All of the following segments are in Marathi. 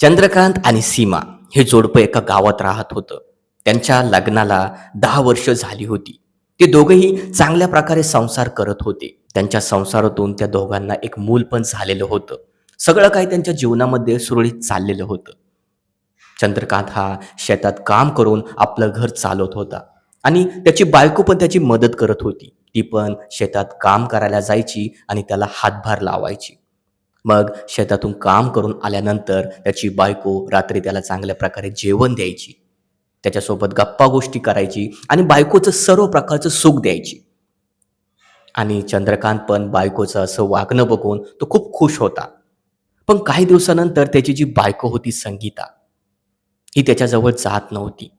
चंद्रकांत आणि सीमा हे जोडपं एका गावात राहत होतं. त्यांच्या लग्नाला 10 वर्ष झाली होती. ते दोघेही चांगल्या प्रकारे संसार करत होते. त्यांच्या संसारातून त्या दोघांना एक मूल पण झालेलं होतं. सगळं काही त्यांच्या जीवनामध्ये सुरळीत चाललेलं होतं. चंद्रकांत हा शेतात काम करून आपलं घर चालवत होता आणि त्याची बायको पण त्याची मदत करत होती. ती पण शेतात काम करायला जायची आणि त्याला हातभार लावायची. मग शेतातून काम करून आल्यानंतर त्याची बायको रात्री त्याला चांगल्या प्रकारे जेवण द्यायची. त्याच्यासोबत गप्पा गोष्टी करायची आणि बायकोचं सर्व प्रकारचं सुख द्यायची. आणि चंद्रकांत पण बायकोचं असं वागणं बघून तो खूप खुश होता. पण काही दिवसानंतर त्याची जी बायको होती संगीता, ही त्याच्याजवळ जात नव्हती.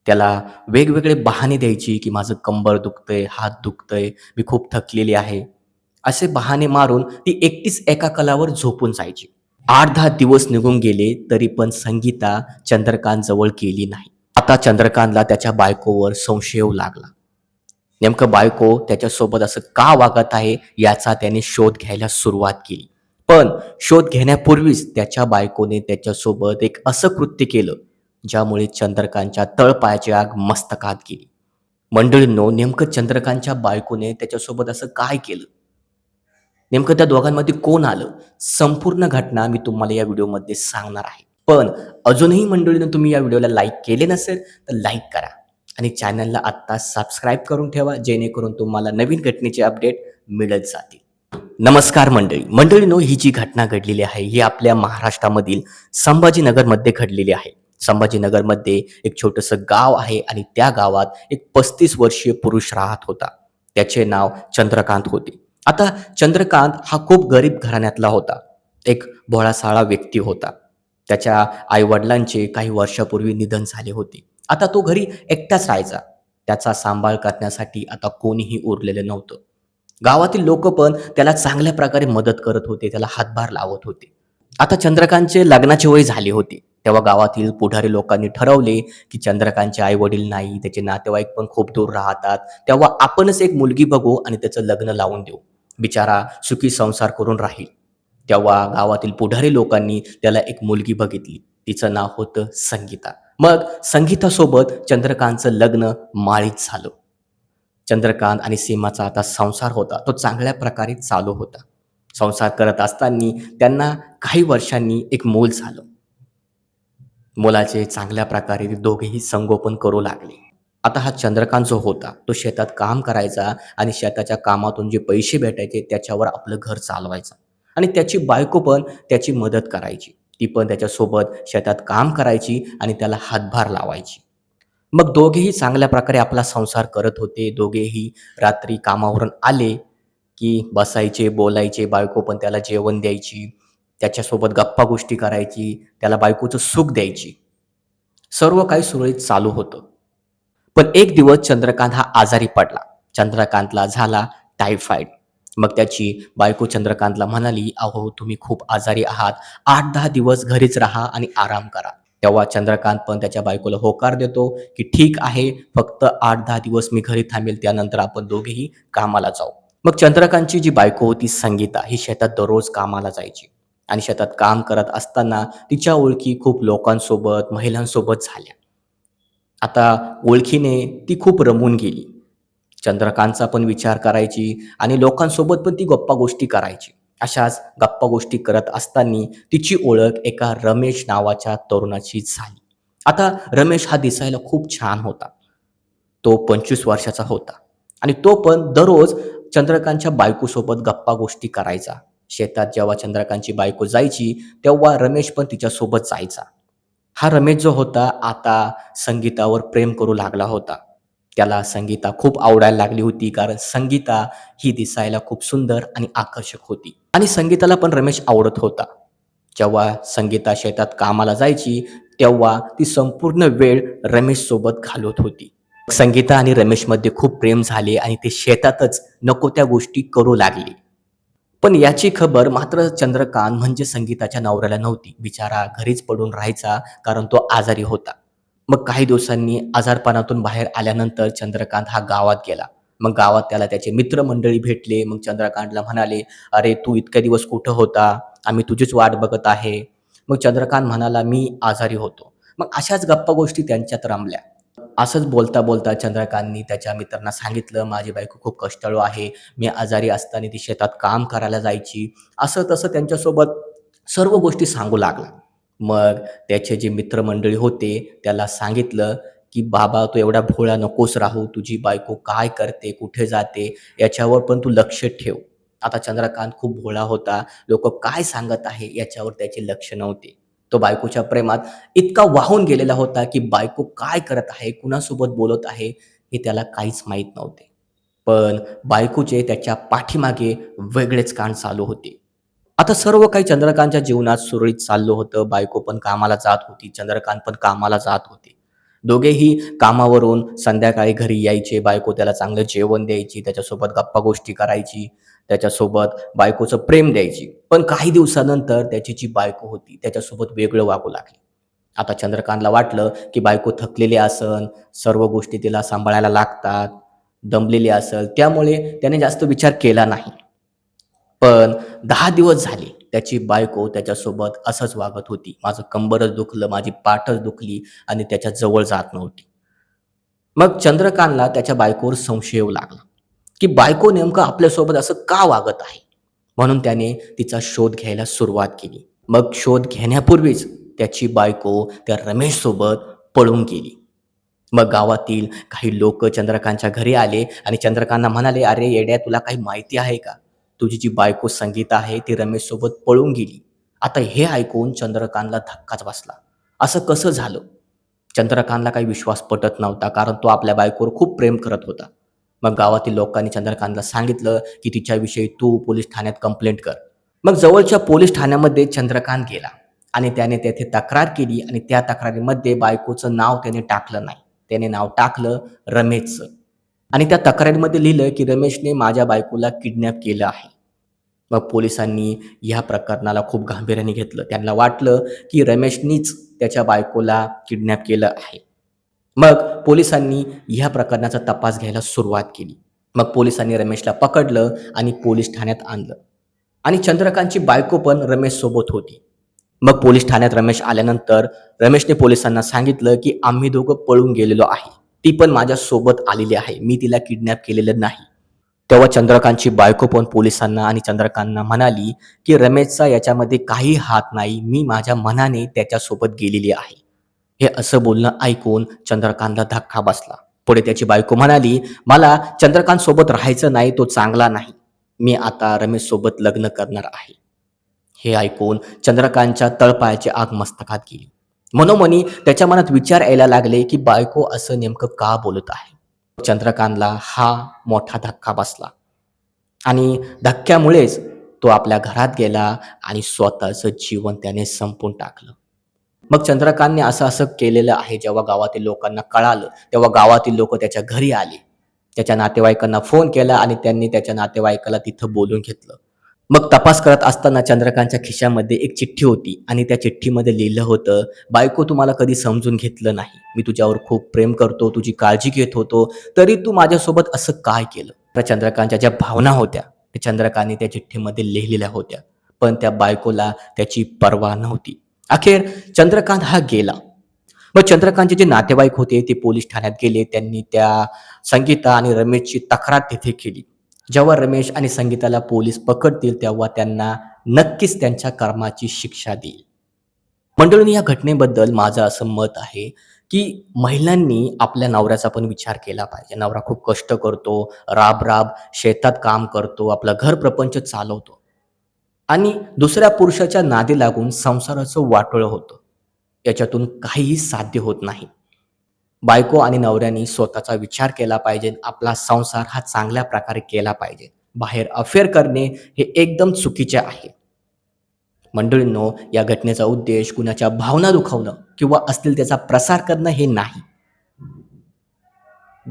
त्याला वेगवेगळे बहाणे द्यायची, की माझं कंबर दुखतंय, हात दुखतंय, मी खूप थकलेली आहे. असे बहाणे मारून ती एकटीच एका कलावर झोपून जायची. 8-10 दिवस निघून गेले तरी पण संगीता चंद्रकांत जवळ गेली नाही. आता चंद्रकांतला त्याच्या बायकोवर संशय येऊ लागला. नेमकं बायको त्याच्यासोबत असं का वागत आहे याचा त्याने शोध घ्यायला सुरुवात केली. पण शोध घेण्यापूर्वीच त्याच्या बायकोने त्याच्यासोबत एक असं कृत्य केलं, ज्यामुळे चंद्रकांतच्या तळपायाची आग मस्तकात गेली. मंडळींनो, नेमकं चंद्रकांतच्या बायकोने त्याच्यासोबत असं काय केलं? नेमकं त्या दोघांमध्ये कोण आलं? संपूर्ण घटना मी तुम्हाला या व्हिडिओमध्ये सांगणार आहे. पण अजूनही मंडळीनं तुम्ही या व्हिडिओला लाईक केले नसेल तर लाईक करा आणि चॅनलला आत्ता सबस्क्राईब करून ठेवा, जेणेकरून तुम्हाला नवीन घटनेचे अपडेट मिळत जातील. नमस्कार मंडळी. मंडळींनो, ही जी घटना घडलेली आहे ही आपल्या महाराष्ट्रामधील संभाजीनगरमध्ये घडलेली आहे. संभाजीनगरमध्ये एक छोटंसं गाव आहे आणि त्या गावात एक 35 वर्षीय पुरुष राहत होता. त्याचे नाव चंद्रकांत होते. आता चंद्रकांत हा खूप गरीब घराण्यातला होता. एक भोळासाळा व्यक्ती होता. त्याच्या आई-वडिलांचे काही वर्षापूर्वी निधन झाले होते. आता तो घरी एकटाच राहायचा. त्याचा सांभाळ करण्यासाठी आता कोणीही उरलेलं नव्हतं. गावातील लोकं पण त्याला चांगल्या प्रकारे मदत करत होते, त्याला हातभार लावत होते. आता चंद्रकांतचे लग्नाची वय झाली होती. तेव्हा गावातील पुढारी लोकांनी ठरवले, की चंद्रकांतचे आई-वडील नाही, त्याचे नातेवाईक पण खूप दूर राहतात. तेव्हा आपणच एक मुलगी बघू आणि त्याचं लग्न लावून देऊ. बिचारा सुखी संसार करून राहील. तेव्हा गावातील पुढारी लोकांनी त्याला एक मुलगी बघितली. तिचं नाव होतं संगीता. मग संगीतासोबत चंद्रकांतचं लग्न माळीत झालं. चंद्रकांत आणि सीमाचा आता संसार होता, तो चांगल्या प्रकारे चालू होता. संसार करत असताना त्यांना काही वर्षांनी एक मूल झालं. मुलाचे चांगल्या प्रकारे ते दोघेही संगोपन करू लागले. आता हा चंद्रकांत जो होता, तो शेतात काम करायचा आणि शेताच्या कामातून जे पैसे भेटायचे त्याच्यावर आपलं घर चालवायचा आणि त्याची बायको पण त्याची मदत करायची. ती पण त्याच्यासोबत शेतात काम करायची आणि त्याला हातभार लावायची. मग दोघेही चांगल्या प्रकारे आपला संसार करत होते. दोघेही रात्री कामावरून आले, की बसायचे, बोलायचे. बायको पण त्याला जेवण द्यायची. त्याच्यासोबत गप्पा गोष्टी करायची. त्याला बायकोचं सुख द्यायची. सर्व काही सुरळीत चालू होतं. पण एक दिवस चंद्रकांत हा आजारी पडला. चंद्रकांतला झाला टायफॉइड. मग त्याची बायको चंद्रकांतला म्हणाली, "अहो, तुम्ही खूप आजारी आहात. 8-10 दिवस घरीच राहा आणि आराम करा." तेव्हा चंद्रकांत पण त्याच्या बायकोला होकार देतो, की "ठीक आहे, फक्त 8-10 दिवस मी घरी थांबेल, त्यानंतर आपण दोघेही कामाला जाऊ." मग चंद्रकांतची जी बायको होती संगीता, ही शेतात दररोज कामाला जायची आणि शेतात काम करत असताना तिच्या ओळखी खूप लोकांसोबत, महिलांसोबत झाल्या. आता ओळखीने ती खूप रमून गेली. चंद्रकांतचा पण विचार करायची आणि लोकांसोबत पण ती गप्पा गोष्टी करायची. अशाच गप्पा गोष्टी करत असताना तिची ओळख एका रमेश नावाच्या तरुणाची झाली. आता रमेश हा दिसायला खूप छान होता. तो 25 वर्षाचा होता आणि तो पण दररोज चंद्रकांतच्या बायकोसोबत गप्पा गोष्टी करायचा. शेतात जेव्हा चंद्रकांतची बायको जायची, तेव्हा रमेश पण तिच्यासोबत जायचा. हा रमेश जो होता आता संगीतावर प्रेम करू लागला होता. त्याला संगीता खूप आवडायला लागली होती, कारण संगीता ही दिसायला खूप सुंदर आणि आकर्षक होती आणि संगीताला पण रमेश आवडत होता. जेव्हा संगीता शेतात कामाला जायची, तेव्हा ती संपूर्ण वेळ रमेशसोबत घालवत होती. संगीता आणि रमेशमध्ये खूप प्रेम झाले आणि ते शेतातच नको त्या गोष्टी करू लागले. पण याची खबर मात्र चंद्रकांत म्हणजे संगीताच्या नवऱ्याला नव्हती. बिचारा घरीच पडून राहायचा, कारण तो आजारी होता. मग काही दिवसांनी आजारपणातून बाहेर आल्यानंतर चंद्रकांत हा गावात गेला. मग गावात त्याला त्याचे मित्रमंडळी भेटले. मग चंद्रकांतला म्हणाले, "अरे, तू इतके दिवस कुठं होता? आम्ही तुझीच वाट बघत आहे." मग चंद्रकांत म्हणाला, "मी आजारी होतो." मग अशाच गप्पा गोष्टी त्यांच्यात रमल्या. असंच बोलता-बोलता चंद्रकांतनी त्याच्या मित्रांना सांगितलं, "माझी बायको खूप कष्टाळू आहे. मी आजारी असताना ती शेतात काम करायला जायची." असं-तसं त्यांच्यासोबत सर्व गोष्टी सांगू लागला. मग त्याचे जे मित्रमंडळी होते त्याला सांगितलं, की "बाबा, तू एवढा भोळा नकोस राहू. तुझी बायको काय करते, कुठे जाते याच्यावर पण तू लक्ष ठेव." आता चंद्रकांत खूप भोळा होता. लोकं काय सांगत आहे याच्यावर त्याचे लक्ष नव्हते. तो बायकोच्या प्रेमात इतका वाहून गेलेला होता, की बायको काय करत आहे, कुणासोबत बोलत आहे, हे त्याला काहीच माहीत नव्हते. पण बायकोचे त्याच्या पाठीमागे वेगळेच कांड चालू होते. आता सर्व काही चंद्रकांतच्या जीवनात सुरळीत चाललं होतं. बायको पण कामाला जात होती, चंद्रकांत पण कामाला जात होते. दोघेही कामावरून संध्याकाळी घरी यायचे. बायको त्याला चांगलं जेवण द्यायची, त्याच्यासोबत गप्पा-गोष्टी करायची, त्याच्यासोबत बायकोचं प्रेम द्यायची. पण काही दिवसानंतर त्याची जी बायको होती, त्याच्यासोबत वेगळं वागू लागली. आता चंद्रकांतला वाटलं, की बायको थकलेली असेल, सर्व गोष्टी तिला सांभाळायला लागतात, दमलेली असेल, त्यामुळे त्याने जास्त विचार केला नाही. पण 10 दिवस झाले त्याची बायको त्याच्यासोबत असंच वागत होती. माझं कंबरच दुखलं, माझी पाठच दुखली आणि त्याच्या जवळ जात नव्हती. मग चंद्रकांतला त्याच्या बायकोवर संशय येऊ लागला, की बायको नेमकं आपल्यासोबत असं का वागत आहे? म्हणून त्याने तिचा शोध घ्यायला सुरुवात केली. मग शोध घेण्यापूर्वीच त्याची बायको त्या रमेशसोबत पळून गेली. मग गावातील काही लोकं चंद्रकांतच्या घरी आले आणि चंद्रकांतला म्हणाले, "अरे येड्या, तुला काही माहिती आहे का? तुझी जी बायको संगीता आहे ती रमेशसोबत पळून गेली." आता हे ऐकून चंद्रकांतला धक्काच बसला. असं कसं झालं? चंद्रकांतला काही विश्वास पटत नव्हता, कारण तो आपल्या बायकोवर खूप प्रेम करत होता. मग गावातील लोकांनी चंद्रकांतला सांगितलं, की "तिच्याविषयी तू पोलीस ठाण्यात कंप्लेंट कर." मग जवळच्या पोलीस ठाण्यामध्ये चंद्रकांत गेला आणि त्याने तेथे तक्रार केली आणि त्या तक्रारीमध्ये बायकोचं नाव त्याने टाकलं नाही. त्याने नाव टाकलं रमेशचं आणि त्या तक्रारीमध्ये लिहिलं, की "रमेशने माझ्या बायकोला किडनॅप केलं आहे." मग पोलिसांनी ह्या प्रकरणाला खूप गांभीर्याने घेतलं. त्यांना वाटलं, की रमेशनीच त्याच्या बायकोला किडनॅप केलं आहे. मग पोलिसांनी ह्या प्रकरणाचा तपास घ्यायला सुरुवात केली. मग पोलिसांनी रमेशला पकडलं आणि पोलीस ठाण्यात आणलं आणि चंद्रकांतची बायको पण रमेशसोबत होती. मग पोलीस ठाण्यात रमेश आल्यानंतर रमेशने पोलिसांना सांगितलं, की "आम्ही दोघं पळून गेलेलो आहे. ती पण माझ्यासोबत आलेली आहे. मी तिला किडनॅप केलेलं नाही." तेव्हा चंद्रकांतची बायको पण पोलिसांना आणि चंद्रकांतला म्हणाली, की "रमेशचा याच्यामध्ये काही हात नाही. मी माझ्या मनाने त्याच्यासोबत गेलेली आहे." हे असं बोलणं ऐकून चंद्रकांतला धक्का बसला. पुढे त्याची बायको म्हणाली, "मला चंद्रकांतसोबत राहायचं नाही. तो चांगला नाही. मी आता रमेशसोबत लग्न करणार आहे." हे ऐकून चंद्रकांतच्या तळपायाची आग मस्तकात गेली. मनोमनी त्याच्या मनात विचार यायला लागले, की बायको असं नेमकं का बोलत आहे? चंद्रकांतला हा मोठा धक्का बसला आणि धक्क्यामुळेच तो आपल्या घरात गेला आणि स्वतःचं जीवन त्याने संपवून टाकलं. मग चंद्रकांतने असं-असं केलेलं आहे जेव्हा गावातील लोकांना कळालं, तेव्हा गावातील लोकं त्याच्या घरी आले. त्याच्या नातेवाईकांना फोन केला आणि त्यांनी त्याच्या नातेवाईकाला तिथं बोलावून घेतलं. मग तपास करत असताना चंद्रकांतच्या खिशामध्ये एक चिठ्ठी होती आणि त्या चिठ्ठीमध्ये लिहिलं होतं, "बायको, तू मला कधी समजून घेतलं नाही. मी तुझ्यावर खूप प्रेम करतो, तुझी काळजी घेत होतो, तरी तू माझ्यासोबत असं काय केलं?" तर चंद्रकांतच्या ज्या भावना होत्या, त्या चंद्रकांतने त्या चिठ्ठीमध्ये लिहिलेल्या होत्या. पण त्या बायकोला त्याची पर्वा नव्हती. अखेर चंद्रकांत हा गेला. मग चंद्रकांतचे जे नातेवाईक होते ते पोलीस ठाण्यात गेले. त्यांनी त्या संगीता आणि रमेशची तक्रार तिथे केली. जेव्हा रमेश आणि संगीताला पोलीस पकडतील तेव्हा त्यांना नक्कीच त्यांच्या कर्माची शिक्षा देईल. मंडळींनो, या घटनेबद्दल माझं असं मत आहे, की महिलांनी आपल्या नवऱ्याचा पण विचार केला पाहिजे. नवरा खूप कष्ट करतो, राब-राब शेतात काम करतो, आपलं घर प्रपंच चालवतो आणि दुसऱ्या पुरुषाच्या नादी लागून संसाराचं वाटोळं होतं. याच्यातून काहीही साध्य होत नाही. बायको आणि नवऱ्याने स्वतःचा विचार केला पाहिजे. आपला संसार हा चांगल्या प्रकारे केला पाहिजे. बाहेर अफेअर करणे हे एकदम चुकीचे आहे. मंडळींनो, या घटनेचा उद्देश कुणाच्या भावना दुखावणं किंवा अस्थिरतेचा प्रसार करणं हे नाही.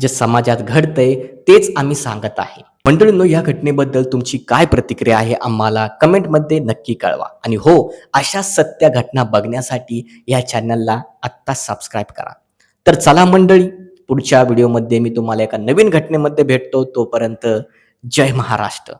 जे समाजात घडतंय तेच आम्ही सांगत आहे. मंडळींनो, या घटनेबद्दल तुमची काय प्रतिक्रिया आहे आम्हाला कमेंटमध्ये नक्की कळवा. आणि हो, अशा सत्य घटना बघण्यासाठी या चॅनलला आत्ता सबस्क्राईब करा. तर चला मंडळी, पुढच्या व्हिडिओमध्ये मी तुम्हाला एका नवीन घटनेमध्ये भेटतो. तोपर्यंत जय महाराष्ट्र.